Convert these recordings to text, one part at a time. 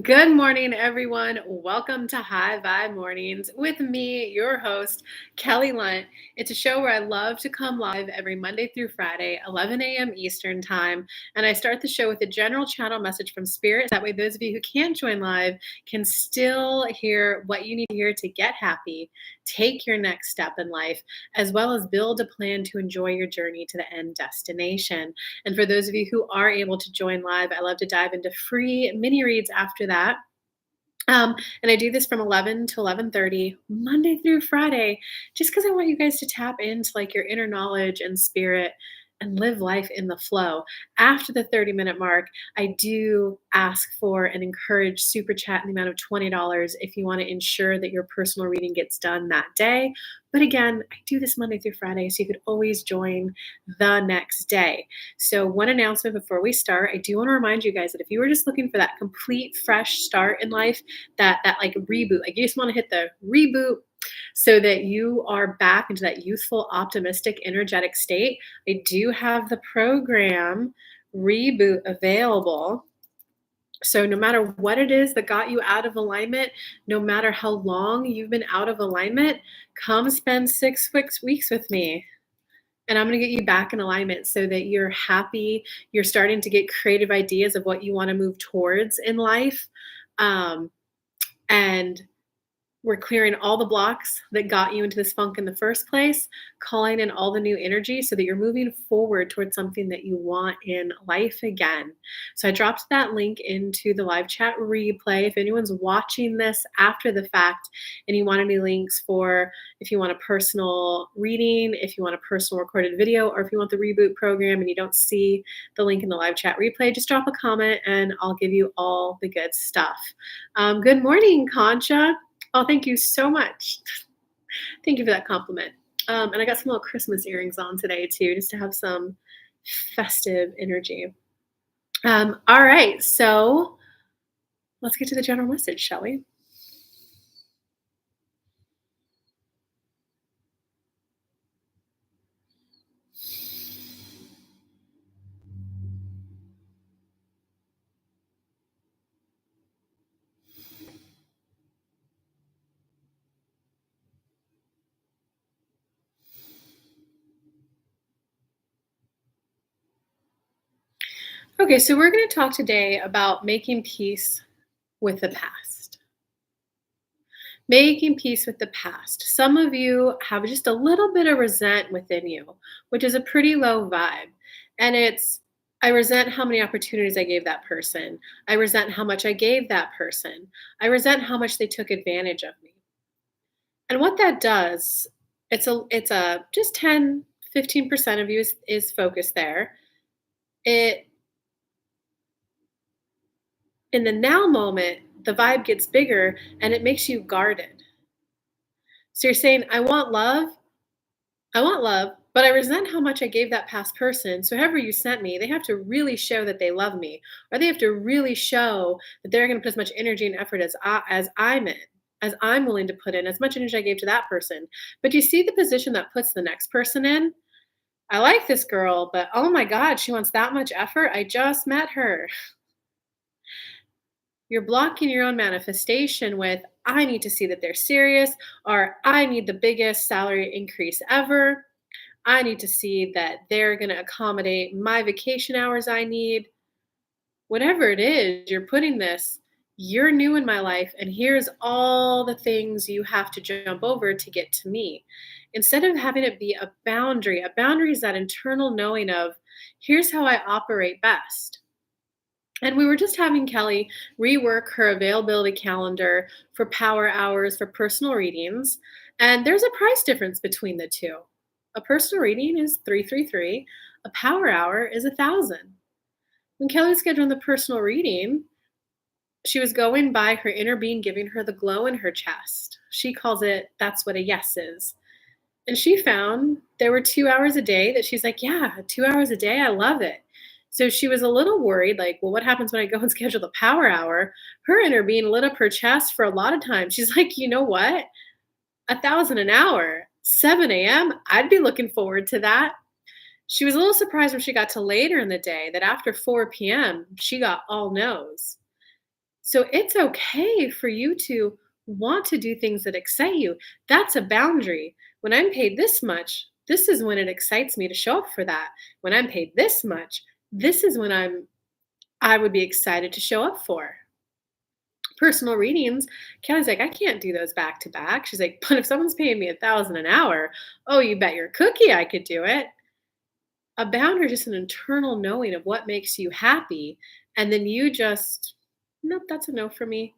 Good morning, everyone. Welcome to High Vibe Mornings with me, your host, Kelly Lunt. It's a show where I love to come live every Monday through Friday, 11 a.m. Eastern Time. And I start the show with a general channel message from Spirit. That way, those of you who can't join live can still hear what you need to hear to get happy, take your next step in life, as well as build a plan to enjoy your journey to the end destination. And for those of you who are able to join live, I love to dive into free mini reads after that. And I do this from 11 to 11:30, Monday through Friday, just because I want you guys to tap into like your inner knowledge and spirit and live life in the flow. After the 30-minute mark, I do ask for and encourage super chat in the amount of $20 if you want to ensure that your personal reading gets done that day. But again, I do this Monday through Friday, so you could always join the next day. So, one announcement before we start, I do want to remind you guys that if you were just looking for that complete fresh start in life, that like reboot, like you just want to hit the reboot so that you are back into that youthful, optimistic, energetic state, I do have the program Reboot available. So, no matter what it is that got you out of alignment, no matter how long you've been out of alignment, come spend 6 weeks with me. And I'm going to get you back in alignment so that you're happy. You're starting to get creative ideas of what you want to move towards in life. Um, and we're clearing all the blocks that got you into this funk in the first place, calling in all the new energy so that you're moving forward towards something that you want in life again. So I dropped that link into the live chat replay. If anyone's watching this after the fact and you want any links for if you want a personal reading, if you want a personal recorded video, or if you want the reboot program and you don't see the link in the live chat replay, just drop a comment and I'll give you all the good stuff. Good morning, Concha. Oh, thank you so much. Thank you for that compliment. And I got some little Christmas earrings on today too, just to have some festive energy. All right, so let's get to the general message, shall we? Okay, so we're going to talk today about making peace with the past. Making peace with the past. Some of you have just a little bit of resent within you, which is a pretty low vibe. And it's, I resent how many opportunities I gave that person. I resent how much I gave that person. I resent how much they took advantage of me. And what that does, it's a just 10, 15% of you is focused there. It in the now moment, the vibe gets bigger and it makes you guarded. So you're saying, I want love, but I resent how much I gave that past person. So whoever you sent me, they have to really show that they love me, or they have to really show that they're going to put as much energy and effort as I'm in, as I'm willing to put in, as much energy I gave to that person. But you see the position that puts the next person in? I like this girl, but oh my God, she wants that much effort. I just met her. You're blocking your own manifestation with, I need to see that they're serious, or I need the biggest salary increase ever. I need to see that they're going to accommodate my vacation hours I need. Whatever it is, you're putting this, you're new in my life, and here's all the things you have to jump over to get to me. Instead of having it be a boundary is that internal knowing of, here's how I operate best. And we were just having Kelly rework her availability calendar for power hours for personal readings. And there's a price difference between the two. A personal reading is 333, a power hour is 1,000. When Kelly was scheduling the personal reading, she was going by her inner being giving her the glow in her chest. She calls it, that's what a yes is. And she found there were 2 hours a day that she's like, yeah, 2 hours a day, I love it. So she was a little worried, like, well, what happens when I go and schedule the power hour? Her inner being lit up her chest for a lot of times. She's like, you know what? 1,000 an hour, 7 a.m. I'd be looking forward to that. She was a little surprised when she got to later in the day that after 4 p.m., she got all no's. So it's okay for you to want to do things that excite you. That's a boundary. When I'm paid this much, this is when it excites me to show up for that. When I'm paid this much, this is when I would be excited to show up for. Personal readings, Kelly's like, I can't do those back to back. She's like, but if someone's paying me 1,000 an hour, oh, you bet your cookie I could do it. A boundary is just an internal knowing of what makes you happy. And then you just, nope, that's a no for me.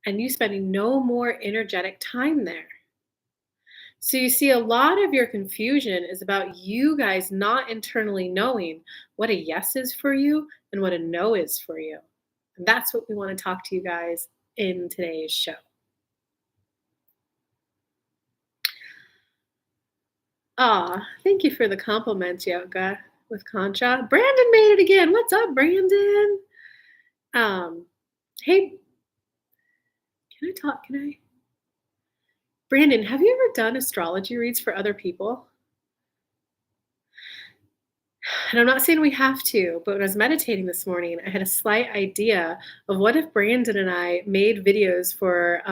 And you spending no more energetic time there. So you see, a lot of your confusion is about you guys not internally knowing what a yes is for you and what a no is for you. And that's what we want to talk to you guys in today's show. Thank you for the compliments, Yoga with Concha. Brandon made it again. What's up, Brandon? Hey, can I talk? Can I? Brandon, have you ever done astrology reads for other people? And I'm not saying we have to, but when I was meditating this morning, I had a slight idea of what if Brandon and I made videos for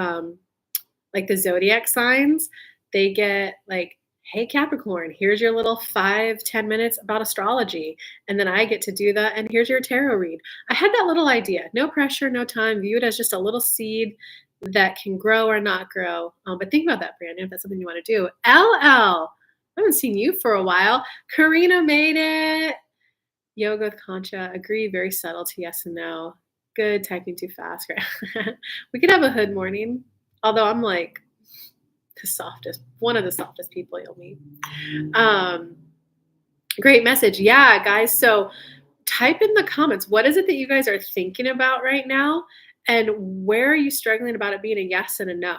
like the zodiac signs. They get like, hey, Capricorn, here's your little 5-10 minutes about astrology. And then I get to do that. And here's your tarot read. I had that little idea. No pressure, no time. View it as just a little seed that can grow or not grow. But think about that, Brandon, if that's something you want to do. LL, I haven't seen you for a while. Karina made it. Yoga with Concha. Agree. Very subtle to yes and no. Good. Typing too fast. We could have a hood morning. Although I'm like one of the softest people you'll meet. Great message. Yeah, guys. So type in the comments. What is it that you guys are thinking about right now? And where are you struggling about it being a yes and a no?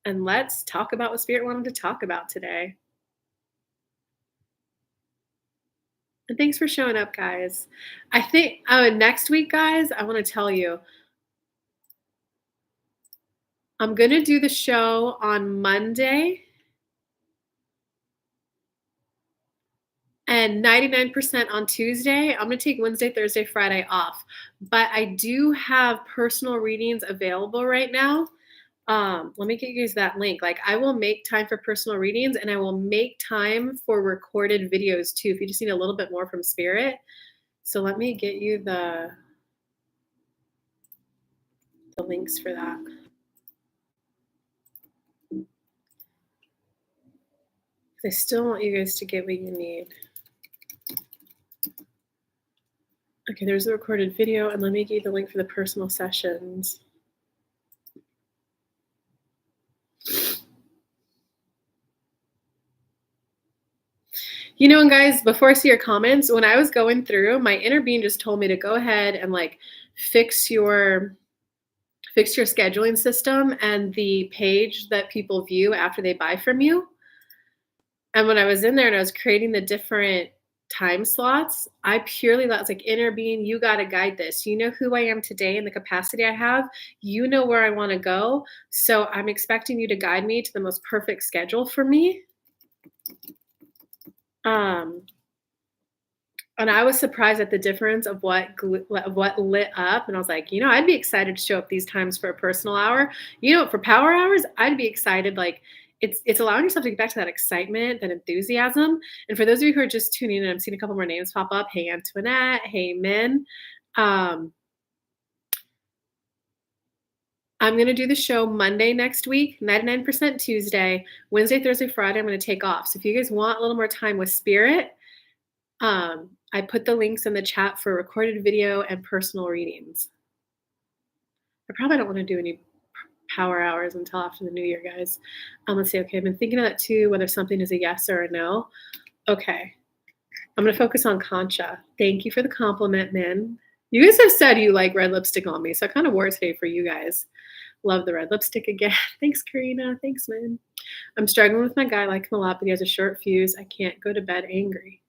And let's talk about what Spirit wanted to talk about today. And thanks for showing up, guys. I think next week, guys, I want to tell you, I'm going to do the show on Monday and 99% on Tuesday. I'm going to take Wednesday, Thursday, Friday off. But I do have personal readings available right now. Let me get you guys that link. Like, I will make time for personal readings and I will make time for recorded videos too, if you just need a little bit more from Spirit. So let me get you the links for that. I still want you guys to get what you need. Okay, there's the recorded video, and let me give you the link for the personal sessions. You know, and guys, before I see your comments, when I was going through, my inner being just told me to go ahead and like fix your scheduling system and the page that people view after they buy from you. And when I was in there and I was creating the different time slots, I purely was like, inner being, you got to guide this. You know who I am today and the capacity I have. You know where I want to go. So I'm expecting you to guide me to the most perfect schedule for me. And I was surprised at the difference of what lit up. And I was like, you know, I'd be excited to show up these times for a personal hour. You know, for power hours, I'd be excited. Like, it's allowing yourself to get back to that excitement, that enthusiasm. And for those of you who are just tuning in, I'm seeing a couple more names pop up. Hey, Antoinette. Hey, Min. I'm going to do the show Monday next week, 99% Tuesday, Wednesday, Thursday, Friday. I'm going to take off. So if you guys want a little more time with Spirit, I put the links in the chat for recorded video and personal readings. I probably don't want to do any power hours until after the new year, guys. Let's see. Okay, I've been thinking of that too, whether something is a yes or a no. Okay. I'm going to focus on Concha. Thank you for the compliment, Min. You guys have said you like red lipstick on me, so I kind of wore it today for you guys. Love the red lipstick again. Thanks, Karina. Thanks, Min. I'm struggling with my guy. I like him a lot, but he has a short fuse. I can't go to bed angry.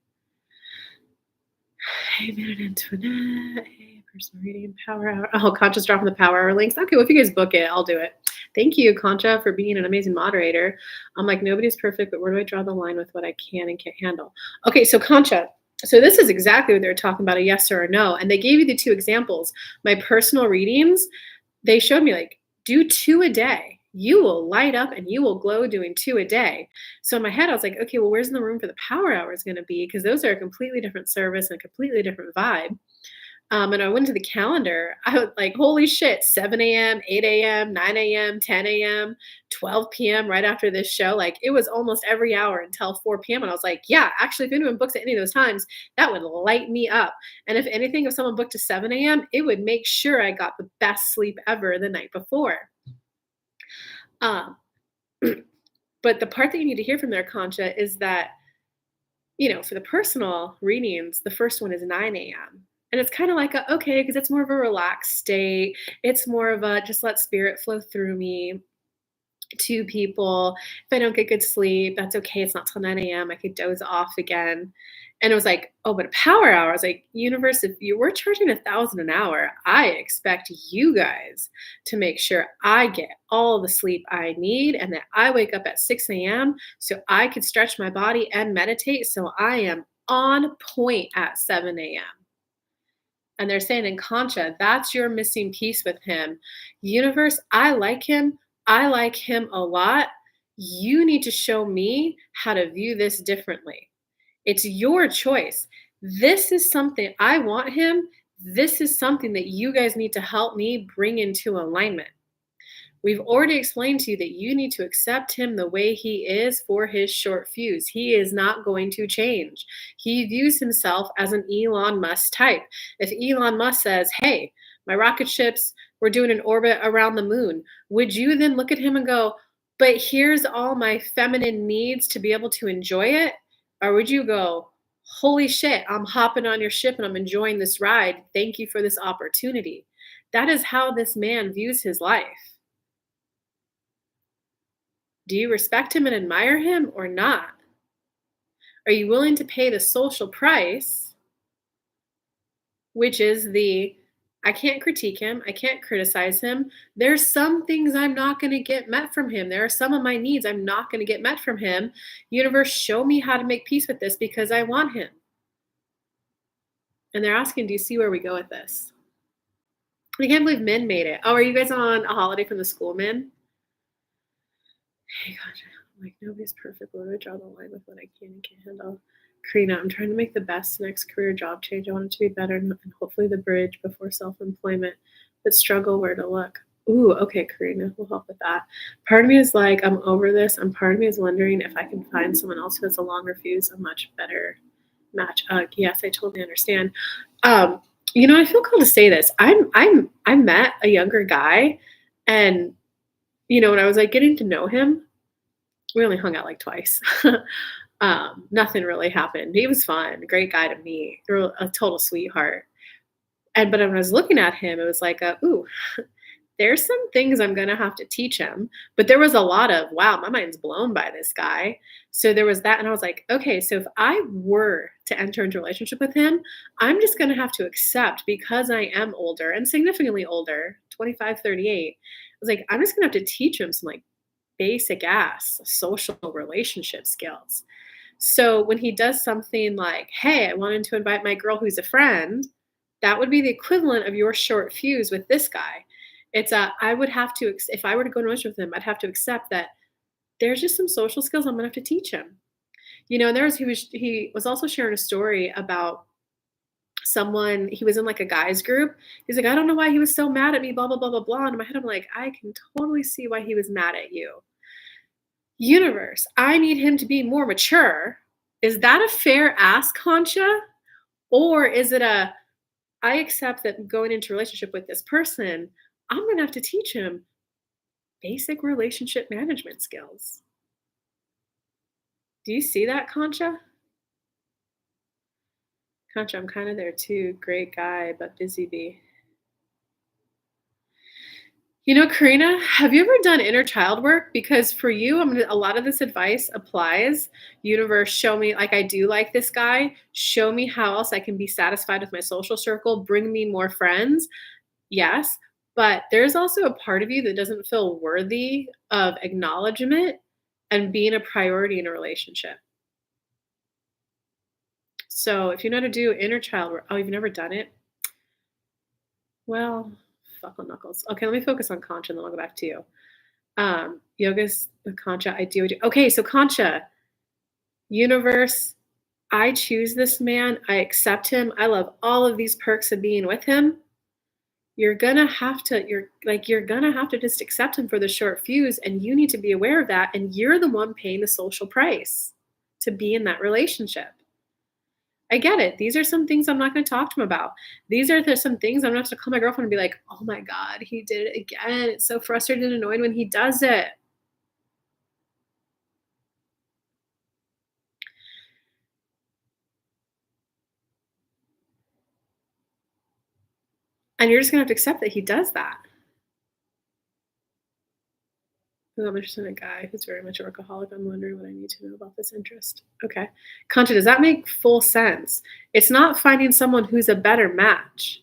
Hey, Min and Antoinette. Hey, personal reading, power hour. Oh, Concha's dropping the power hour links. Okay, well, if you guys book it, I'll do it. Thank you, Concha, for being an amazing moderator. I'm like, nobody's perfect, but where do I draw the line with what I can and can't handle? Okay, so Concha, so this is exactly what they're talking about, a yes or a no. And they gave you the two examples. My personal readings, They showed me, like, do 2 a day. You will light up and you will glow doing 2 a day. So in my head, I was like, "Okay, well, where's the room for the power hours gonna be?" Because those are a completely different service and a completely different vibe. And I went to the calendar. I was like, "Holy shit, 7 AM, 8 AM, 9 AM, 10 AM, 12 PM right after this show." Like, it was almost every hour until 4 PM, and I was like, "Yeah, actually, if anyone books at any of those times, that would light me up." And if anything, if someone booked to 7 AM, it would make sure I got the best sleep ever the night before. Um, but the part that you need to hear from their Concha is that, for the personal readings, the first one is 9 AM. And it's kind of like okay, because it's more of a relaxed state. It's more of a just let spirit flow through me to people. If I don't get good sleep, that's okay. It's not till 9 AM. I could doze off again. And it was like, oh, but a power hour. I was like, universe, if you were charging 1,000 an hour, I expect you guys to make sure I get all the sleep I need and that I wake up at 6 AM so I could stretch my body and meditate so I am on point at 7 AM. And they're saying in Concha, that's your missing piece with him. Universe, I like him. I like him a lot. You need to show me how to view this differently. It's your choice. This is something I want him. This is something that you guys need to help me bring into alignment. We've already explained to you that you need to accept him the way he is for his short fuse. He is not going to change. He views himself as an Elon Musk type. If Elon Musk says, hey, my rocket ships were doing an orbit around the moon, would you then look at him and go, but here's all my feminine needs to be able to enjoy it? Or would you go, holy shit, I'm hopping on your ship and I'm enjoying this ride. Thank you for this opportunity. That is how this man views his life. Do you respect him and admire him or not? Are you willing to pay the social price, which is I can't critique him, I can't criticize him. There's some things I'm not going to get met from him. There are some of my needs I'm not going to get met from him. Universe, show me how to make peace with this because I want him. And they're asking, do you see where we go with this? I can't believe Min made it. Oh, are you guys on a holiday from the school, Min? Hey, gosh, I'm like, nobody's perfect. Where do I draw the line with what I can and can't handle? Karina, I'm trying to make the best next career job change. I want it to be better and hopefully the bridge before self-employment, but struggle where to look. Ooh, okay, Karina, we'll help with that. Part of me is like, I'm over this, and part of me is wondering if I can find someone else who has a longer fuse, a much better match. Yes, I totally understand. I feel called to say this. I met a younger guy, and when I was like getting to know him, we only hung out like twice. Nothing really happened. He was fun, great guy to meet, a total sweetheart. But when I was looking at him, it was like, ooh, there's some things I'm gonna have to teach him. But there was a lot of, wow, my mind's blown by this guy. So there was that, and I was like, okay, so if I were to enter into a relationship with him, I'm just gonna have to accept because I am older and significantly older, 25, 38. I was like, I'm just gonna have to teach him some like basic ass social relationship skills. So when he does something like, hey, I wanted to invite my girl who's a friend, that would be the equivalent of your short fuse with this guy. I would have to, if I were to go to lunch with him, I'd have to accept that there's just some social skills I'm gonna have to teach him. And he was also sharing a story about someone, he was in like a guys group. He's like, I don't know why he was so mad at me, blah, blah, blah, blah, blah. And in my head, I'm like, I can totally see why he was mad at you. Universe, I need him to be more mature. Is that a fair ask, Concha? Or is it I accept that going into a relationship with this person, I'm going to have to teach him basic relationship management skills. Do you see that, Concha? Concha, I'm kind of there too. Great guy, but busy bee. Karina, have you ever done inner child work? Because for you, a lot of this advice applies. Universe, show me, like I do like this guy. Show me how else I can be satisfied with my social circle. Bring me more friends. Yes. But there's also a part of you that doesn't feel worthy of acknowledgement and being a priority in a relationship. So if you know how to do inner child work, oh, you've never done it? Well, fuck on Knuckles. Okay, let me focus on Concha, and then I'll go back to you. Yoga's with Concha. I do. Okay, so Concha, universe, I choose this man. I accept him. I love all of these perks of being with him. You're gonna have to just accept him for the short fuse, and you need to be aware of that. And you're the one paying the social price to be in that relationship. I get it. These are some things I'm not going to talk to him about. These are some things I'm not going to call my girlfriend and be like, oh my God, he did it again. It's so frustrating and annoying when he does it. And you're just going to have to accept that he does that. Ooh, I'm interested in a guy who's very much a workaholic. I'm wondering what I need to know about this interest. Okay. Concha, does that make full sense? It's not finding someone who's a better match.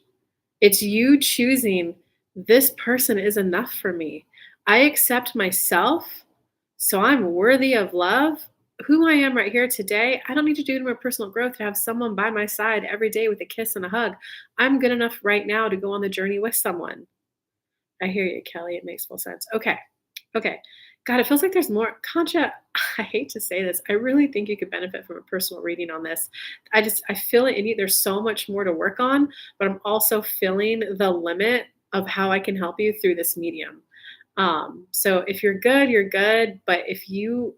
It's you choosing this person is enough for me. I accept myself, so I'm worthy of love. Who I am right here today, I don't need to do more personal growth to have someone by my side every day with a kiss and a hug. I'm good enough right now to go on the journey with someone. I hear you, Kelly. It makes full sense. Okay. Okay. God, it feels like there's more. Concha, I hate to say this. I really think you could benefit from a personal reading on this. I feel it in you. There's so much more to work on, but I'm also feeling the limit of how I can help you through this medium. So if you're good, you're good. But if you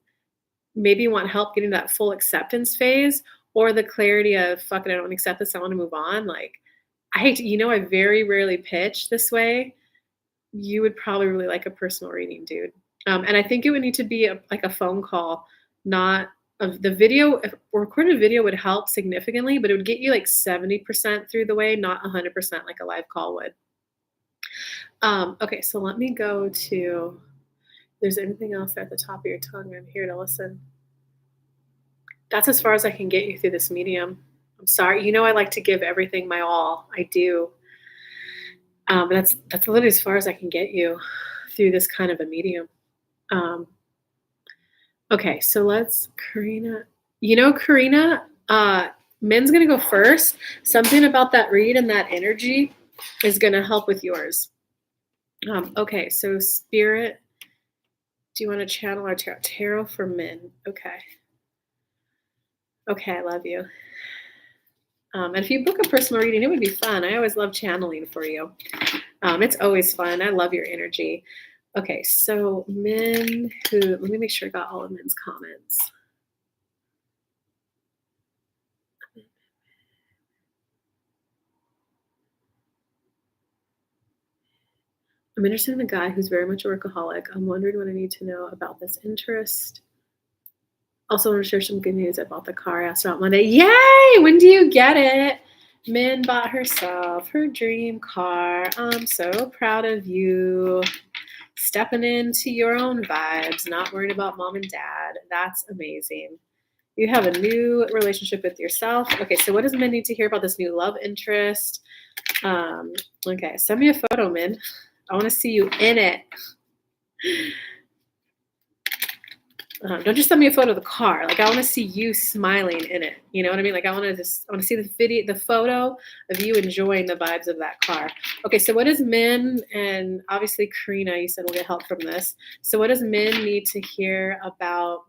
maybe want help getting that full acceptance phase or the clarity of fuck it, I don't accept this, I want to move on. Like I hate to, I very rarely pitch this way. You would probably really like a personal reading, dude. And I think it would need to be like a phone call, not of the video. If a recorded video would help significantly, but it would get you like 70% through the way, not 100% like a live call would. Okay, so let me go to, there's anything else at the top of your tongue? I'm here to listen. That's as far as I can get you through this medium. I'm sorry. I like to give everything my all. I do. That's literally as far as I can get you through this kind of a medium. Okay, so let's Karina. Karina, Min's gonna go first. Something about that read and that energy is gonna help with yours. Okay, so Spirit, do you want to channel our tarot for Min? Okay. Okay, I love you. And if you book a personal reading, it would be fun. I always love channeling for you. It's always fun. I love your energy. Okay, so Min, let me make sure I got all of Min's comments. I'm interested in a guy who's very much a workaholic. I'm wondering what I need to know about this interest. Also want to share some good news. I bought the car I asked about Monday. Yay! When do you get it? Min bought herself her dream car. I'm so proud of you. Stepping into your own vibes, not worried about mom and dad. That's amazing. You have a new relationship with yourself. Okay, so what does Min need to hear about this new love interest? Okay, send me a photo, Min. I want to see you in it. Don't just send me a photo of the car. Like I want to see you smiling in it. You know what I mean? Like I want to see the photo of you enjoying the vibes of that car. Okay, so what does Min, and obviously Karina, you said we'll get help from this. So what does Min need to hear about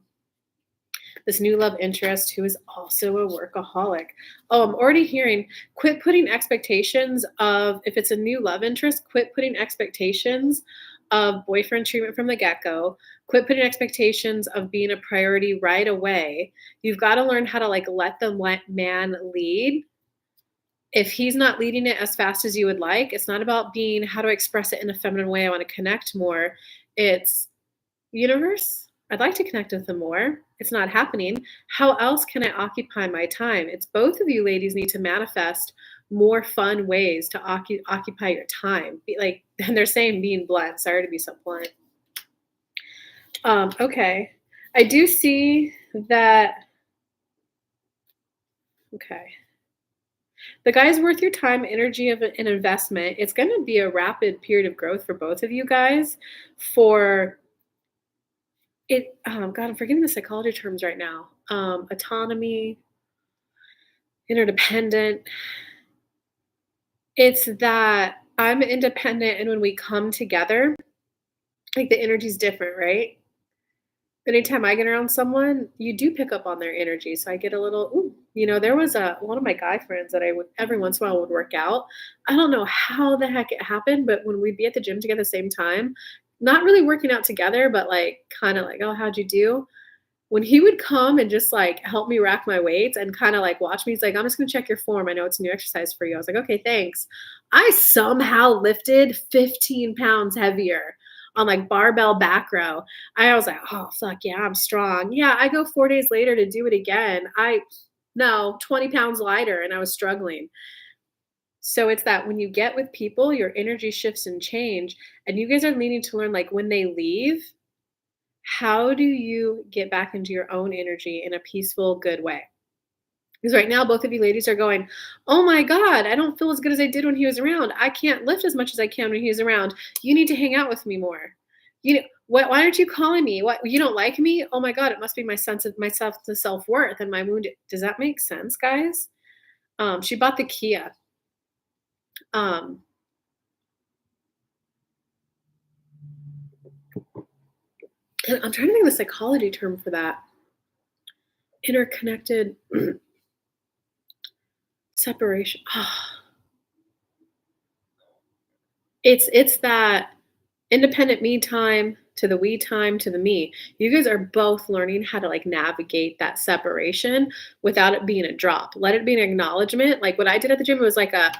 this new love interest who is also a workaholic? Oh, I'm already hearing quit putting expectations of, if it's a new love interest, quit putting expectations of boyfriend treatment from the get-go. Quit putting expectations of being a priority right away. You've got to learn how to let the man lead. If he's not leading it as fast as you would like, it's not about being, how do I express it in a feminine way? I want to connect more. It's, universe, I'd like to connect with them more. It's not happening. How else can I occupy my time? It's both of you ladies need to manifest more fun ways to occupy your time. And they're saying being blunt. Sorry to be so blunt. Okay. I do see that. Okay. The guy's worth your time, energy of an investment. It's going to be a rapid period of growth for both of you guys. For it, God, I'm forgetting the psychology terms right now. Autonomy, interdependent. It's that I'm independent, and when we come together, like, the energy's different, right? Anytime I get around someone, you do pick up on their energy, so I get a little, "Ooh." There was one of my guy friends that I would every once in a while would work out. I don't know how the heck it happened, but when we'd be at the gym together at the same time, not really working out together, but, like, kinda like, "Oh, how'd you do?" When he would come and just, like, help me rack my weights and kinda, like, watch me, he's like, "I'm just gonna check your form. I know it's a new exercise for you." I was like, "Okay, thanks." I somehow lifted 15 pounds heavier on, like, barbell back row. I was like, "Oh, fuck yeah, I'm strong." Yeah, I go 4 days later to do it again. No, 20 pounds lighter, and I was struggling. So it's that when you get with people, your energy shifts and change, and you guys are needing to learn, like, when they leave, how do you get back into your own energy in a peaceful, good way? Because right now, both of you ladies are going, "Oh my God, I don't feel as good as I did when he was around. I can't lift as much as I can when he was around. You need to hang out with me more. Why aren't you calling me? What, you don't like me? Oh my God, it must be my sense of myself, the self worth and my wound." Does that make sense, guys? She bought the Kia. Um, and I'm trying to think of the psychology term for that. Interconnected separation. It's that independent me time to the we time to the me. You guys are both learning how to, like, navigate that separation without it being a drop. Let it be an acknowledgement. Like, what I did at the gym was like a,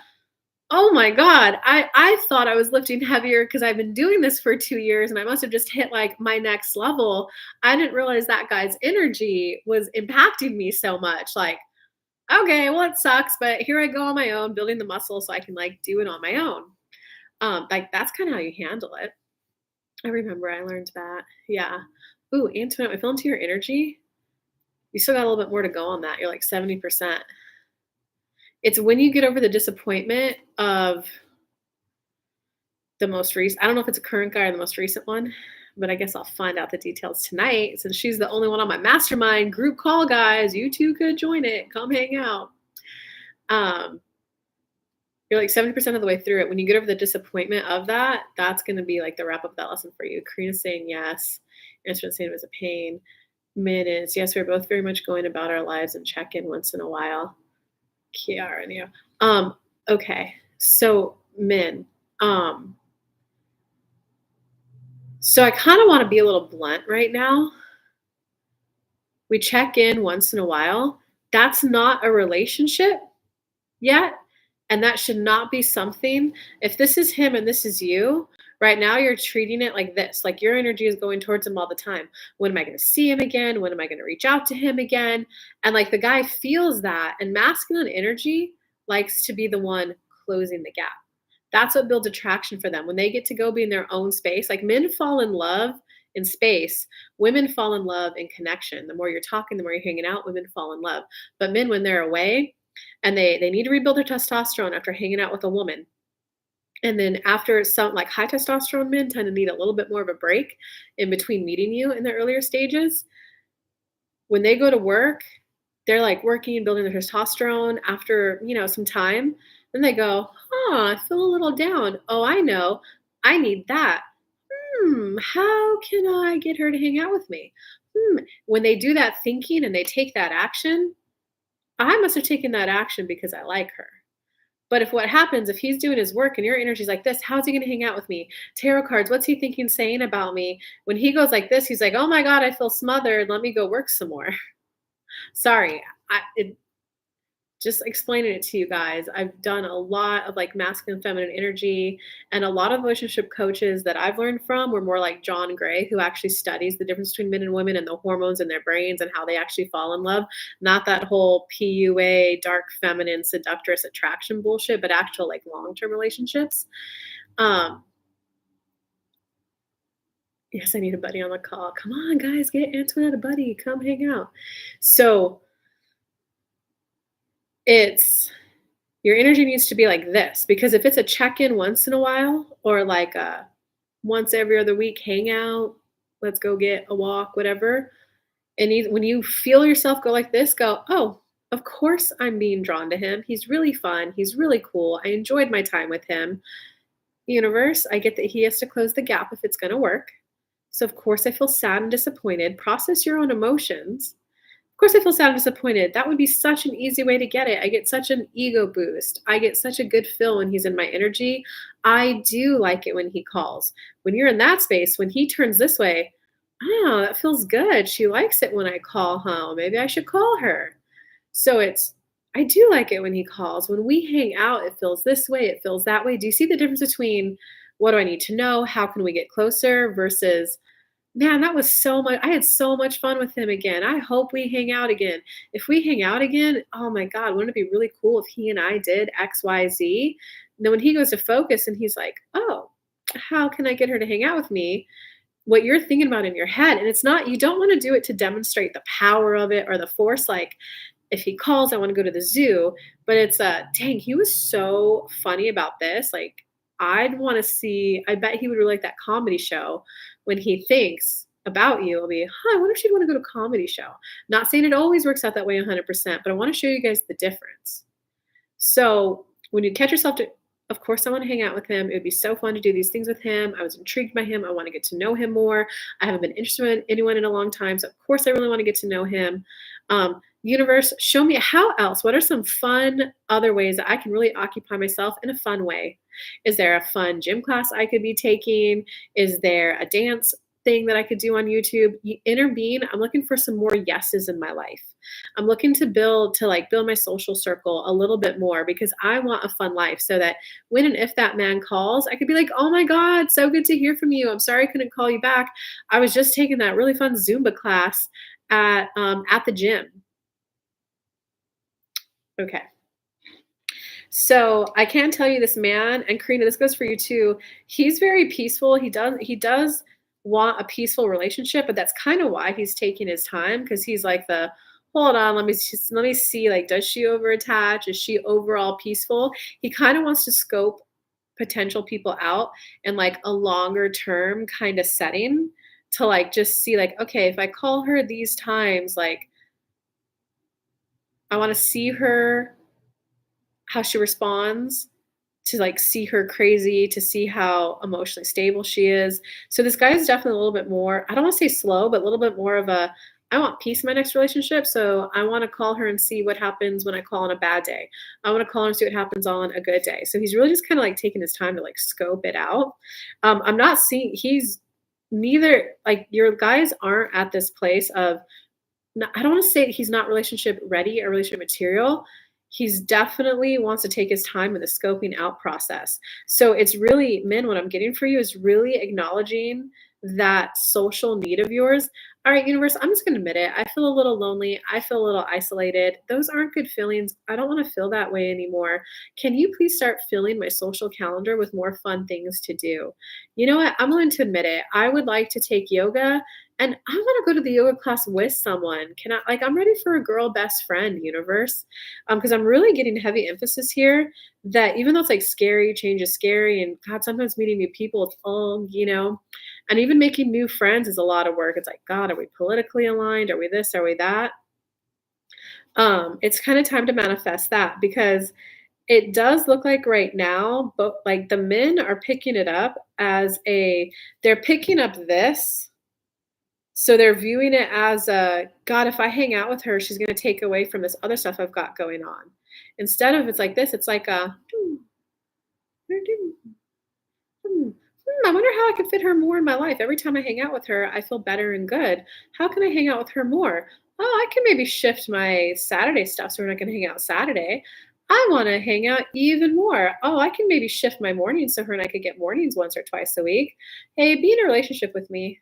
"Oh my God, I thought I was lifting heavier because I've been doing this for 2 years and I must have just hit, like, my next level. I didn't realize that guy's energy was impacting me so much." Like, "Okay, well, it sucks, but here I go on my own building the muscle so I can, like, do it on my own." Like, that's kinda how you handle it. I remember I learned that. Yeah. Ooh, Antoinette, I fell into your energy. You still got a little bit more to go on that. You're like 70%. It's when you get over the disappointment of the most recent, I don't know if it's a current guy or the most recent one, but I guess I'll find out the details tonight since she's the only one on my mastermind group call, guys. You two could join it. Come hang out. Um, you're like 70% of the way through it. When you get over the disappointment of that, that's going to be like the wrap up of that lesson for you. Karina's saying yes. Answer saying it was a pain. Minutes. Yes, we're both very much going about our lives and check in once in a while. Kiara and you. Okay. So Min. Um, so I kind of want to be a little blunt right now. We check in once in a while. That's not a relationship yet. And that should not be something, if this is him and this is you, right now you're treating it like this, like your energy is going towards him all the time. When am I going to see him again? When am I going to reach out to him again? And like the guy feels that, and masculine energy likes to be the one closing the gap. That's what builds attraction for them. When they get to go be in their own space, like men fall in love in space, women fall in love in connection. The more you're talking, the more you're hanging out, women fall in love. But men, when they're away, and they need to rebuild their testosterone after hanging out with a woman. And then after some, like, high testosterone men tend to need a little bit more of a break in between meeting you in the earlier stages. When they go to work, they're like working and building their testosterone after, some time. Then they go, I feel a little down. Oh, I know. I need that. How can I get her to hang out with me? When they do that thinking and they take that action, I must have taken that action because I like her. But if what happens, if he's doing his work and your energy's like this, how's he going to hang out with me? Tarot cards, what's he thinking, saying about me? When he goes like this, he's like, oh my God, I feel smothered. Let me go work some more. Sorry. Just explaining it to you guys. I've done a lot of like masculine, feminine energy, and a lot of relationship coaches that I've learned from were more like John Gray, who actually studies the difference between men and women and the hormones in their brains and how they actually fall in love. Not that whole PUA, dark feminine, seductress attraction bullshit, but actual like long-term relationships. Yes, I need a buddy on the call. Come on, guys, get Antoinette a buddy. Come hang out. So it's your energy needs to be like this, because if it's a check-in once in a while or like a once every other week hangout, let's go get a walk, whatever. And when you feel yourself go like this, go, oh, of course I'm being drawn to him. He's really fun. He's really cool. I enjoyed my time with him. Universe, I get that he has to close the gap if it's going to work. So, of course, I feel sad and disappointed. Process your own emotions. Of course, I feel sad and disappointed. That would be such an easy way to get it. I get such an ego boost. I get such a good feel when he's in my energy. I do like it when he calls. When you're in that space, when he turns this way, oh, that feels good. She likes it when I call home. Maybe I should call her. So I do like it when he calls. When we hang out, it feels this way, it feels that way. Do you see the difference between what do I need to know? How can we get closer versus man, that was so much. I had so much fun with him again. I hope we hang out again. If we hang out again, oh my God, wouldn't it be really cool if he and I did X, Y, Z? And then when he goes to focus and he's like, oh, how can I get her to hang out with me? What you're thinking about in your head. And it's not, you don't want to do it to demonstrate the power of it or the force. Like, if he calls, I want to go to the zoo. But it's dang, he was so funny about this. Like, I'd want to see, I bet he would really like that comedy show when he thinks about you. It'll be, huh, I wonder if she'd want to go to a comedy show. Not saying it always works out that way 100%, but I want to show you guys the difference. So when you catch yourself to, of course, I want to hang out with him. It would be so fun to do these things with him. I was intrigued by him. I want to get to know him more. I haven't been interested in anyone in a long time. So, of course, I really want to get to know him. Universe, show me how else. What are some fun other ways that I can really occupy myself in a fun way? Is there a fun gym class I could be taking? Is there a dance thing that I could do on YouTube? Intervene. I'm looking for some more yeses in my life. I'm looking to build my social circle a little bit more because I want a fun life so that when and if that man calls, I could be like, "Oh my God, so good to hear from you. I'm sorry I couldn't call you back. I was just taking that really fun Zumba class at the gym." Okay. So I can tell you this man, and Karina, this goes for you too. He's very peaceful. He does want a peaceful relationship, but that's kind of why he's taking his time because he's like the hold on, let me see, like, does she overattach? Is she overall peaceful? He kind of wants to scope potential people out in like a longer term kind of setting to like just see like, okay, if I call her these times, like I want to see her how she responds, to like see her crazy, to see how emotionally stable she is. So this guy is definitely a little bit more, I don't want to say slow, but a little bit more of a, I want peace in my next relationship. So I want to call her and see what happens when I call on a bad day. I want to call her and see what happens on a good day. So he's really just kind of like taking his time to like scope it out. I'm not seeing, he's neither, like your guys aren't at this place of, no, I don't want to say he's not relationship ready or relationship material. He's definitely wants to take his time in the scoping out process. So it's really, men, what I'm getting for you is really acknowledging that social need of yours. All right, universe, I'm just going to admit it. I feel a little lonely. I feel a little isolated. Those aren't good feelings. I don't want to feel that way anymore. Can you please start filling my social calendar with more fun things to do? You know what? I'm willing to admit it. I would like to take yoga and I want to go to the yoga class with someone. Can I, like, I'm ready for a girl best friend, universe. Because I'm really getting heavy emphasis here that even though it's like scary, change is scary, and God, sometimes meeting new people, it's all, and even making new friends is a lot of work. It's like, God, are we politically aligned? Are we this? Are we that? It's kind of time to manifest that because it does look like right now, but like the men are picking it up as they're picking up this, so they're viewing it as a, God, if I hang out with her, she's gonna take away from this other stuff I've got going on. Instead of it's like this, it's like a, I wonder how I could fit her more in my life. Every time I hang out with her, I feel better and good. How can I hang out with her more? Oh, I can maybe shift my Saturday stuff so we're not gonna hang out Saturday. I wanna hang out even more. Oh, I can maybe shift my mornings so her and I could get mornings once or twice a week. Hey, be in a relationship with me.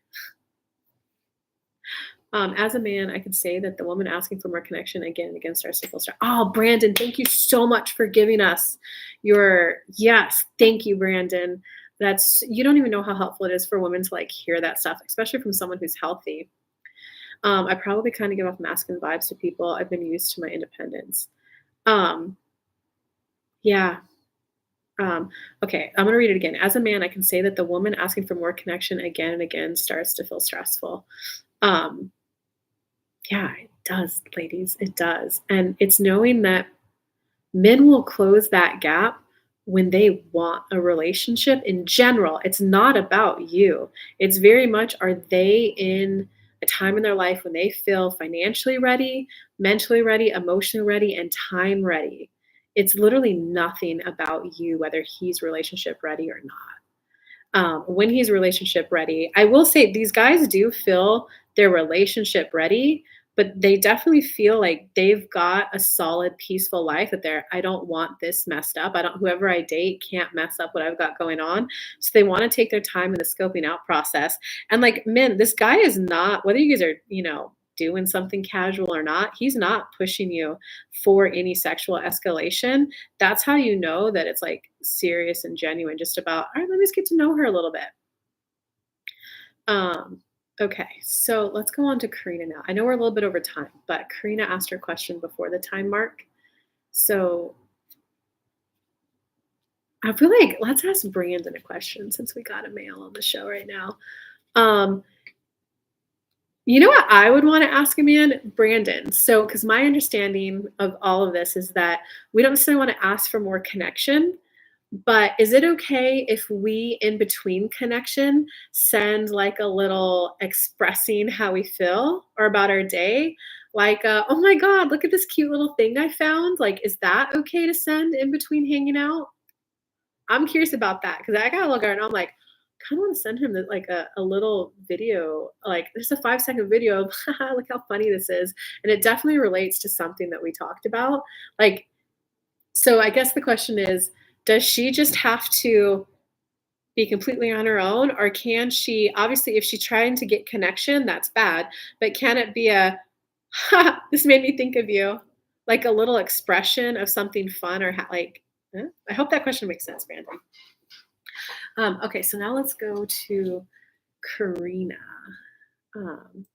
As a man, I could say that the woman asking for more connection again and again starts to feel star. Oh, Brandon, thank you so much for giving us your yes. Thank you, Brandon. That's you don't even know how helpful it is for women to like hear that stuff, especially from someone who's healthy. I probably kind of give off masculine vibes to people. I've been used to my independence. Um, yeah. Okay, I'm gonna read it again. As a man, I can say that the woman asking for more connection again and again starts to feel stressful. Um, Yeah, it does, ladies. It does. And it's knowing that men will close that gap when they want a relationship in general. It's not about you. It's very much, are they in a time in their life when they feel financially ready, mentally ready, emotionally ready, and time ready. It's literally nothing about you, whether he's relationship ready or not. When he's relationship ready, I will say these guys do feel they're relationship ready, but they definitely feel like they've got a solid, peaceful life that I don't want this messed up. Whoever I date can't mess up what I've got going on. So they want to take their time in the scoping out process. And like, men, this guy is not, whether you guys are, doing something casual or not, he's not pushing you for any sexual escalation. That's how you know that it's like serious and genuine, just about, all right, let me just get to know her a little bit. Um, okay, so let's go on to Karina now. I know we're a little bit over time, but Karina asked her question before the time mark. So I feel like let's ask Brandon a question since we got a male on the show right now. Um, You know what I would wanna ask a man? Brandon. So, because my understanding of all of this is that we don't necessarily wanna ask for more connection, but is it okay if we, in between connection, send, like, a little expressing how we feel or about our day? Like, "Oh my god, look at this cute little thing I found." Like, is that okay to send in between hanging out? I'm curious about that because I gotta look at it and I'm like, kind of want to send him like a little video, like just a 5-second video of look how funny this is. And it definitely relates to something that we talked about. Like, so I guess the question is, does she just have to be completely on her own? Or can she, obviously, if she's trying to get connection, that's bad. But can it be a, ha, this made me think of you, like a little expression of something fun or like, I hope that question makes sense, Brandon. Okay, so now let's go to Karina. Um,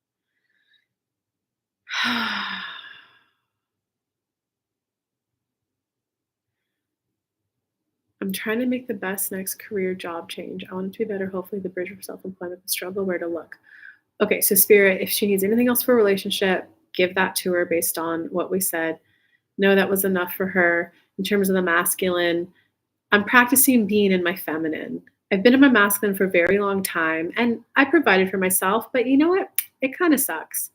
I'm trying to make the best next career job change. I want it to be better. Hopefully, the bridge for self employment, the struggle, where to look. Okay, so Spirit, if she needs anything else for a relationship, give that to her based on what we said. No, that was enough for her. In terms of the masculine, I'm practicing being in my feminine. I've been in my masculine for a very long time and I provided for myself, but you know what? It kind of sucks.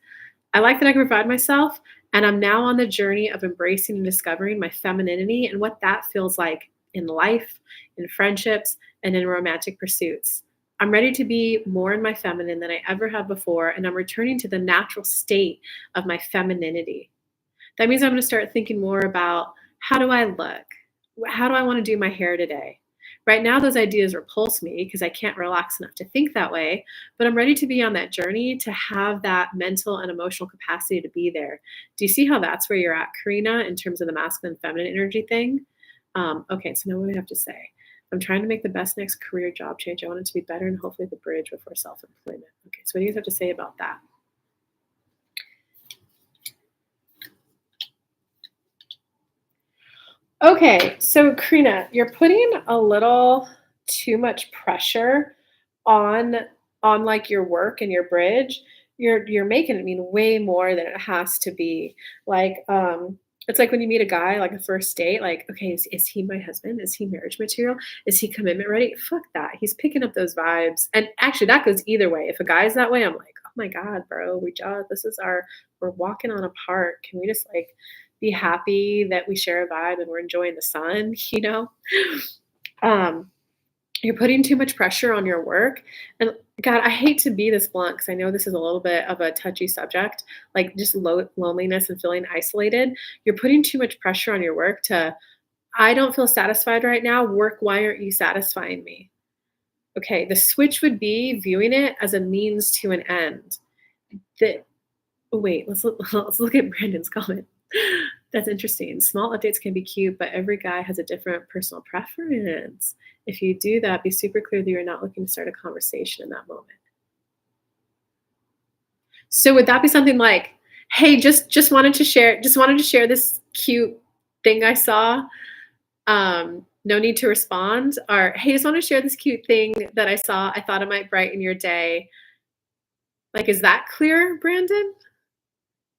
I like that I can provide myself, and I'm now on the journey of embracing and discovering my femininity and what that feels like in life, in friendships, and in romantic pursuits. I'm ready to be more in my feminine than I ever have before, and I'm returning to the natural state of my femininity. That means I'm going to start thinking more about, how do I look? How do I want to do my hair today? Right now, those ideas repulse me because I can't relax enough to think that way, but I'm ready to be on that journey to have that mental and emotional capacity to be there. Do you see how that's where you're at, Karina, in terms of the masculine feminine energy thing? Okay, so now what do I have to say? I'm trying to make the best next career job change. I want it to be better and hopefully the bridge before self employment. Okay, so what do you guys have to say about that? Okay, so Karina, you're putting a little too much pressure on like your work and your bridge. You're making it mean way more than it has to be. Like, it's like when you meet a guy, like a first date, like, okay, is he my husband? Is he marriage material? Is he commitment ready? Fuck that. He's picking up those vibes. And actually that goes either way. If a guy's that way, I'm like, oh my God, bro, we're walking on a park. Can we just like be happy that we share a vibe and we're enjoying the sun, you know? Um, you're putting too much pressure on your work. And God, I hate to be this blunt because I know this is a little bit of a touchy subject, like just loneliness and feeling isolated. You're putting too much pressure on your work to, I don't feel satisfied right now. Work, why aren't you satisfying me? Okay, the switch would be viewing it as a means to an end. That Wait, let's look at Brandon's comment. That's interesting. Small updates can be cute, but every guy has a different personal preference. If you do that, be super clear that you're not looking to start a conversation in that moment. So would that be something like, "Hey, just wanted to share this cute thing I saw. No need to respond," or, "Hey, just want to share this cute thing that I saw. I thought it might brighten your day." Like, is that clear, Brandon?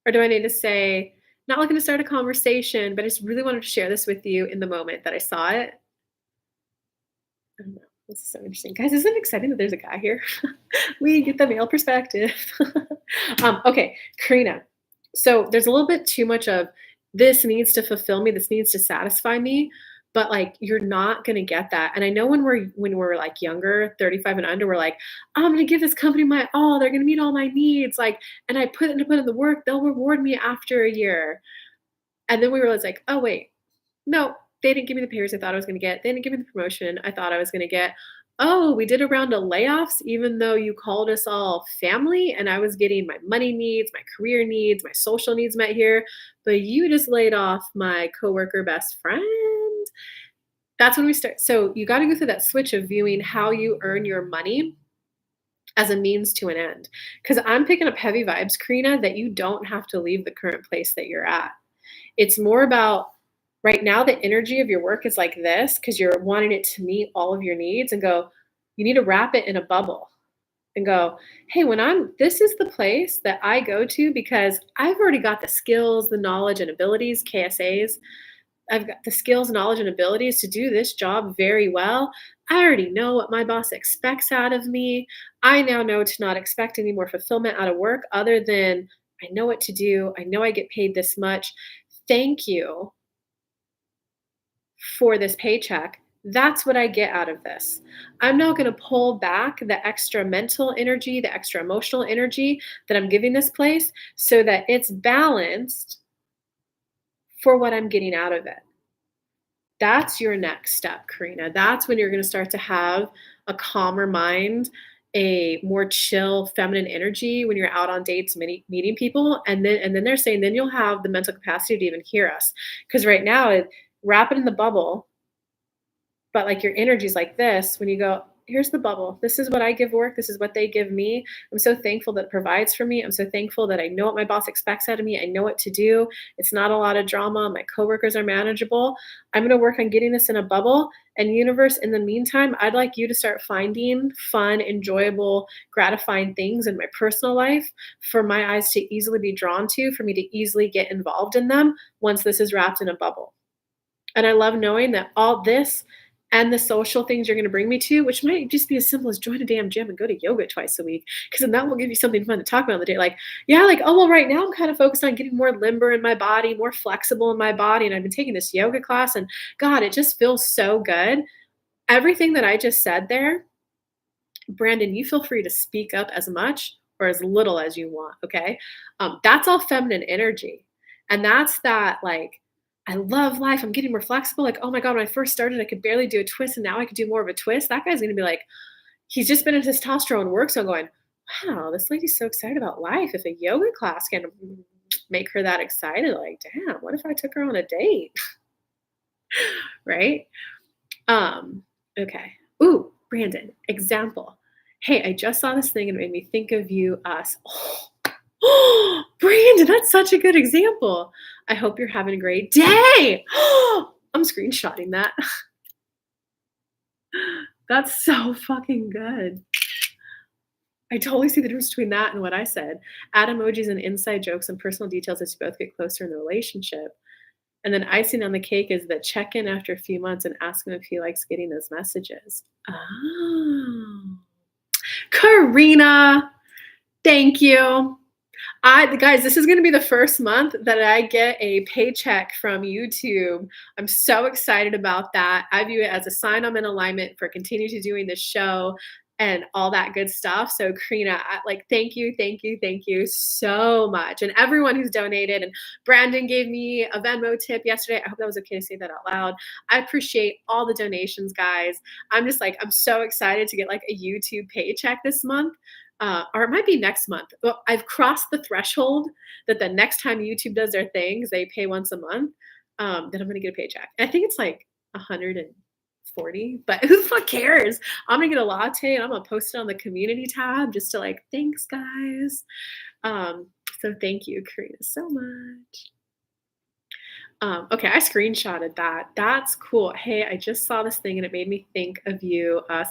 Or do I need to say, "Not looking to start a conversation, but I just really wanted to share this with you in the moment that I saw it"? I don't know. This is so interesting. Guys, isn't it exciting that there's a guy here? We get the male perspective. Okay, Karina. So there's a little bit too much of this needs to fulfill me, this needs to satisfy me, but like you're not gonna get that. And I know when we're like younger, 35 and under, we're like, I'm gonna give this company my all, they're gonna meet all my needs. Like, and I put in the work, they'll reward me after a year. And then we realized like, oh wait, no, they didn't give me the pay raise I thought I was gonna get. They didn't give me the promotion I thought I was gonna get. Oh, we did a round of layoffs even though you called us all family and I was getting my money needs, my career needs, my social needs met here, but you just laid off my coworker best friend. That's when we start. So you got to go through that switch of viewing how you earn your money as a means to an end. Because I'm picking up heavy vibes, Karina, that you don't have to leave the current place that you're at. It's more about right now, the energy of your work is like this because you're wanting it to meet all of your needs and go, you need to wrap it in a bubble and go, hey, this is the place that I go to because I've already got the skills, the knowledge and abilities, KSAs. I've got the skills, knowledge, and abilities to do this job very well. I already know what my boss expects out of me. I now know to not expect any more fulfillment out of work other than I know what to do. I know I get paid this much. Thank you for this paycheck. That's what I get out of this. I'm now going to pull back the extra mental energy, the extra emotional energy that I'm giving this place so that it's balanced for what I'm getting out of it. That's your next step, Karina. That's when you're going to start to have a calmer mind, a more chill feminine energy when you're out on dates meeting people and then they're saying then you'll have the mental capacity to even hear us because right now wrap it in the bubble but like your energy's like this when you go, here's the bubble. This is what I give work. This is what they give me. I'm so thankful that it provides for me. I'm so thankful that I know what my boss expects out of me. I know what to do. It's not a lot of drama. My coworkers are manageable. I'm going to work on getting this in a bubble. And universe, in the meantime, I'd like you to start finding fun, enjoyable, gratifying things in my personal life for my eyes to easily be drawn to, for me to easily get involved in them once this is wrapped in a bubble. And I love knowing that all this and the social things you're going to bring me to, which might just be as simple as join a damn gym and go to yoga twice a week, because then that will give you something fun to talk about on the day. Like, yeah, like, oh, well, right now I'm kind of focused on getting more limber in my body, more flexible in my body. And I've been taking this yoga class and God, it just feels so good. Everything that I just said there, Brandon, you feel free to speak up as much or as little as you want. Okay. That's all feminine energy. And that's that, like, I love life. I'm getting more flexible. Like, oh my God, when I first started, I could barely do a twist and now I could do more of a twist. That guy's going to be like, he's just been in testosterone work. So I'm going, wow, this lady's so excited about life. If a yoga class can make her that excited, like, damn, what if I took her on a date? Right? Okay. Ooh, Brandon, example. Hey, I just saw this thing and it made me think of you, us. Oh, Brandon, that's such a good example. I hope you're having a great day. I'm screenshotting that. That's so fucking good. I totally see the difference between that and what I said. Add emojis and inside jokes and personal details as you both get closer in the relationship. And then icing on the cake is the check in after a few months and ask him if he likes getting those messages. Oh, Karina, thank you. Guys, this is going to be the first month that I get a paycheck from YouTube. I'm so excited about that. I view it as a sign I'm in alignment for continue to doing this show and all that good stuff. So Karina, thank you so much. And everyone who's donated, and Brandon gave me a Venmo tip yesterday. I hope that was okay to say that out loud. I appreciate all the donations, guys. I'm so excited to get like a YouTube paycheck this month. Or it might be next month. Well, I've crossed the threshold that the next time YouTube does their things, they pay once a month, that I'm going to get a paycheck. I think it's like 140, but who the fuck cares? I'm going to get a latte and I'm going to post it on the community tab just to like, thanks guys. So thank you, Karina, so much. Okay, I screenshotted that. That's cool. Hey, I just saw this thing and it made me think of you, us.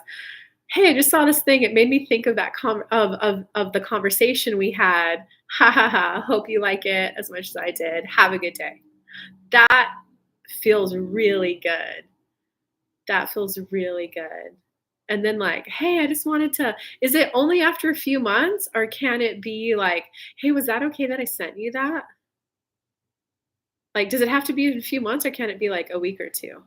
Hey, I just saw this thing. It made me think of that of the conversation we had. Ha ha ha. Hope you like it as much as I did. Have a good day. That feels really good. That feels really good. And then like, "Hey, I just wanted to," is it only after a few months, or can it be like, "Hey, was that okay that I sent you that?" Like, does it have to be in a few months, or can it be like a week or 2?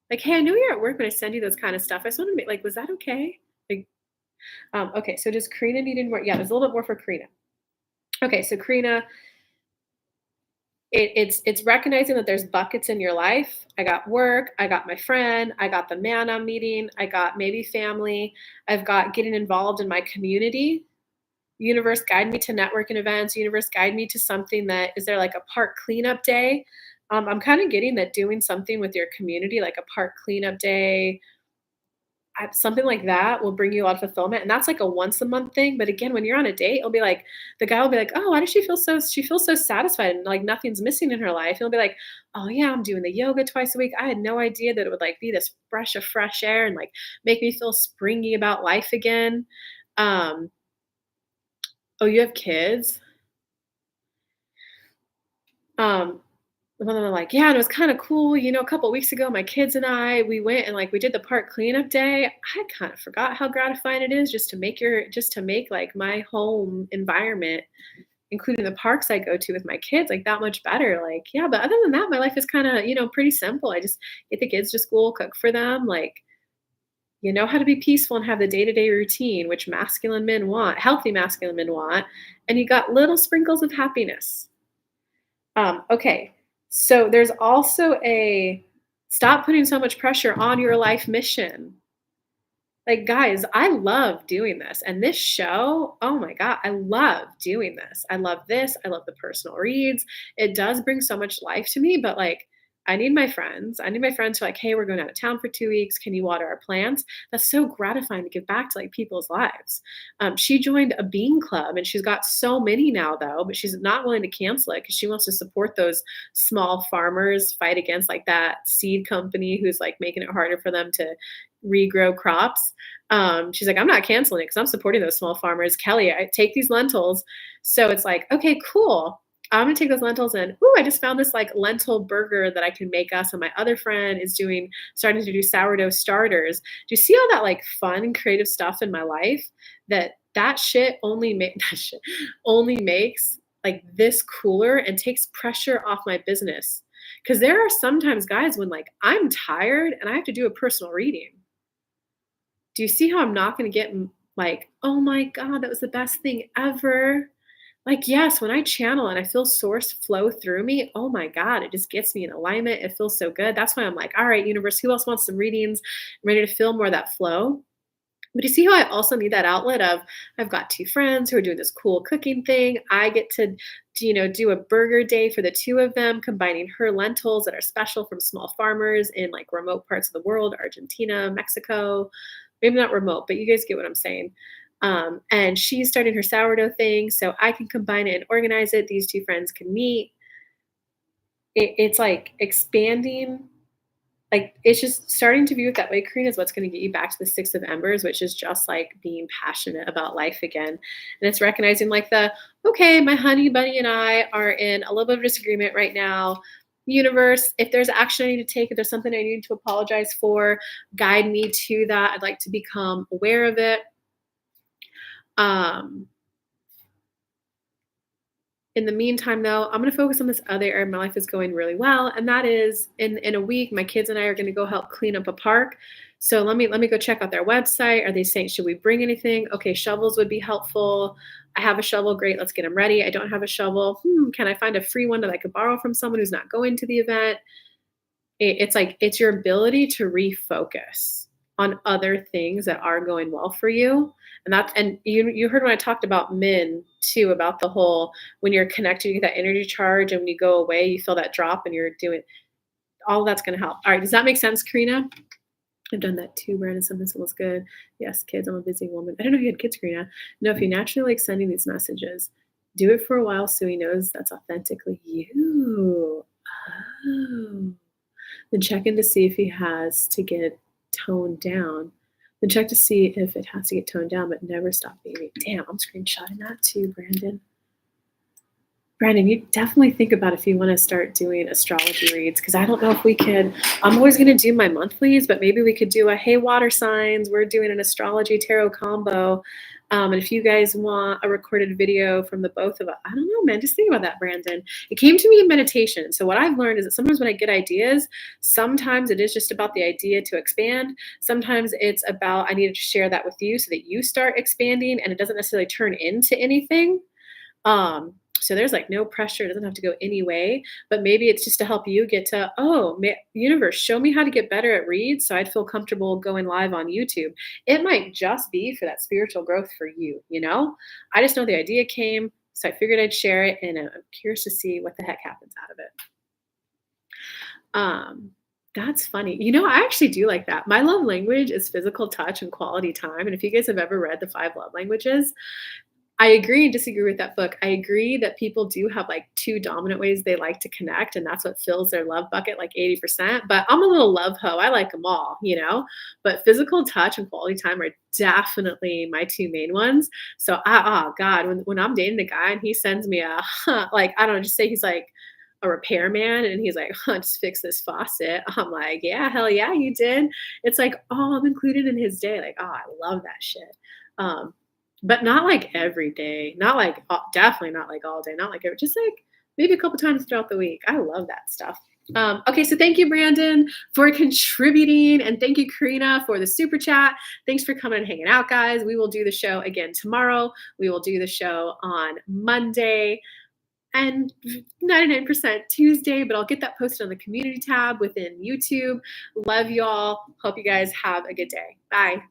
Like, "Hey, I know you're at work when I send you this kind of stuff. I just wanted to make, like, was that okay?" Like, okay, so does Karina need any more? Yeah, there's a little bit more for Karina. Okay, so Karina, it's recognizing that there's buckets in your life. I got work, I got my friend, I got the man I'm meeting, I got maybe family, I've got getting involved in my community. Universe guide me to networking events. Universe guide me to something that is there like a park cleanup day. I'm kind of getting that doing something with your community, like a park cleanup day, something like that will bring you a lot of fulfillment, and that's like a once a month thing. But again, when you're on a date, it'll be like the guy will be like, "Oh, why does she feels so satisfied and like nothing's missing in her life?" He'll be like, "Oh yeah, I'm doing the yoga twice a week. I had no idea that it would like be this fresh of fresh air and like make me feel springy about life again." Um, oh, you have kids? Um, Well, they're like, "Yeah, and it was kinda cool, a couple weeks ago, my kids and I, we went and, like, we did the park cleanup day." I kinda forgot how gratifying it is just to make, like, my home environment, including the parks I go to with my kids, like, that much better, like, yeah, but other than that, my life is kinda, pretty simple. I just get the kids to school, cook for them, like, you know how to be peaceful and have the day-to-day routine, which masculine men want, healthy masculine men want, and you got little sprinkles of happiness. Okay. So there's also a stop putting so much pressure on your life mission. Like, guys, I love doing this. And this show, oh my God, I love doing this. I love this. I love the personal reads. It does bring so much life to me, but like, I need my friends. I need my friends who are like, "Hey, we're going out of town for 2 weeks. Can you water our plants?" That's so gratifying to give back to like people's lives. She joined a bean club and she's got so many now though, but she's not willing to cancel it because she wants to support those small farmers, fight against like that seed company who's like making it harder for them to regrow crops. She's like, "I'm not canceling it because I'm supporting those small farmers. Kelly, I take these lentils." So it's like, okay, cool. I'm gonna take those lentils and ooh, I just found this like lentil burger that I can make us. And my other friend is starting to do sourdough starters. Do you see all that like fun and creative stuff in my life? That shit only make that shit only makes like this cooler and takes pressure off my business. Cause there are sometimes guys when like I'm tired and I have to do a personal reading. Do you see how I'm not gonna get like, "Oh my god, that was the best thing ever." Like, yes, when I channel and I feel source flow through me, oh my god, it just gets me in alignment. It feels so good. That's why I'm like, "All right, universe, who else wants some readings? I'm ready to feel more of that flow." But you see how I also need that outlet of I've got 2 friends who are doing this cool cooking thing. I get to, do a burger day for the 2 of them, combining her lentils that are special from small farmers in like remote parts of the world, Argentina, Mexico. Maybe not remote, but you guys get what I'm saying. And she's starting her sourdough thing, so I can combine it and organize it. These 2 friends can meet. It's like expanding, like, it's just starting to view it that way, Karina, is what's gonna get you back to the 6 of Embers, which is just, like, being passionate about life again, and it's recognizing, like, "Okay, my honey bunny and I are in a little bit of disagreement right now. Universe, if there's action I need to take, if there's something I need to apologize for, guide me to that. I'd like to become aware of it." Um In the meantime, though, I'm gonna focus on this other area of my life that's going really well, and that is in a week, my kids and I are gonna go help clean up a park. So let me go check out their website. Are they saying should we bring anything? Okay, shovels would be helpful. I have a shovel, great. Let's get them ready. I don't have a shovel. Can I find a free one that I could borrow from someone who's not going to the event? It's like it's your ability to refocus on other things that are going well for you. And you heard when I talked about men too, about the whole when you're connected, you get that energy charge, and when you go away, you feel that drop, and you're doing all that's going to help. All right, does that make sense, Karina? I've done that too, Brandon. Something feels good. Yes, kids. I'm a busy woman. I don't know if you had kids, Karina. No, if you naturally like sending these messages, do it for a while so he knows that's authentically you. Oh. Then check in to see if he has to get toned down. Then check to see if it has to get toned down, but never stop baby. Damn, I'm screenshotting that too, Brandon. Brandon, you definitely think about if you want to start doing astrology reads because I don't know if we could. I'm always going to do my monthlies, but maybe we could do a hey, water signs. We're doing an astrology tarot combo. And if you guys want a recorded video from the both of us, I don't know, man. Just think about that, Brandon. It came to me in meditation. So, what I've learned is that sometimes when I get ideas, sometimes it is just about the idea to expand. Sometimes it's about I needed to share that with you so that you start expanding and it doesn't necessarily turn into anything. So there's like no pressure. It doesn't have to go any way, but maybe it's just to help you get to, universe, show me how to get better at reads so I'd feel comfortable going live on YouTube. It might just be for that spiritual growth for you, you know? I just know the idea came, so I figured I'd share it, and I'm curious to see what the heck happens out of it. Um, that's funny. You know, I actually do like that. My love language is physical touch and quality time. And if you guys have ever read the five love languages, I agree and disagree with that book. I agree that people do have like two dominant ways they like to connect, and that's what fills their love bucket like 80%. But I'm a little love hoe. I like them all, you know? But physical touch and quality time are definitely my two main ones. So, oh God, when I'm dating a guy and he sends me a, like, I don't know, just say he's like, a repairman and he's like, just fix this faucet. I'm like, yeah, hell yeah, you did. It's like, oh, I'm included in his day. Like, oh, I love that shit. Um, but not like every day, not like definitely not like all day, not like every, just like maybe a couple times throughout the week. I love that stuff. Okay, so thank you, Brandon, for contributing, and thank you, Karina, for the super chat. Thanks for coming and hanging out, guys. We will do the show again tomorrow. We will do the show on Monday and 99% Tuesday, but I'll get that posted on the community tab within YouTube. Love y'all. Hope you guys have a good day. Bye.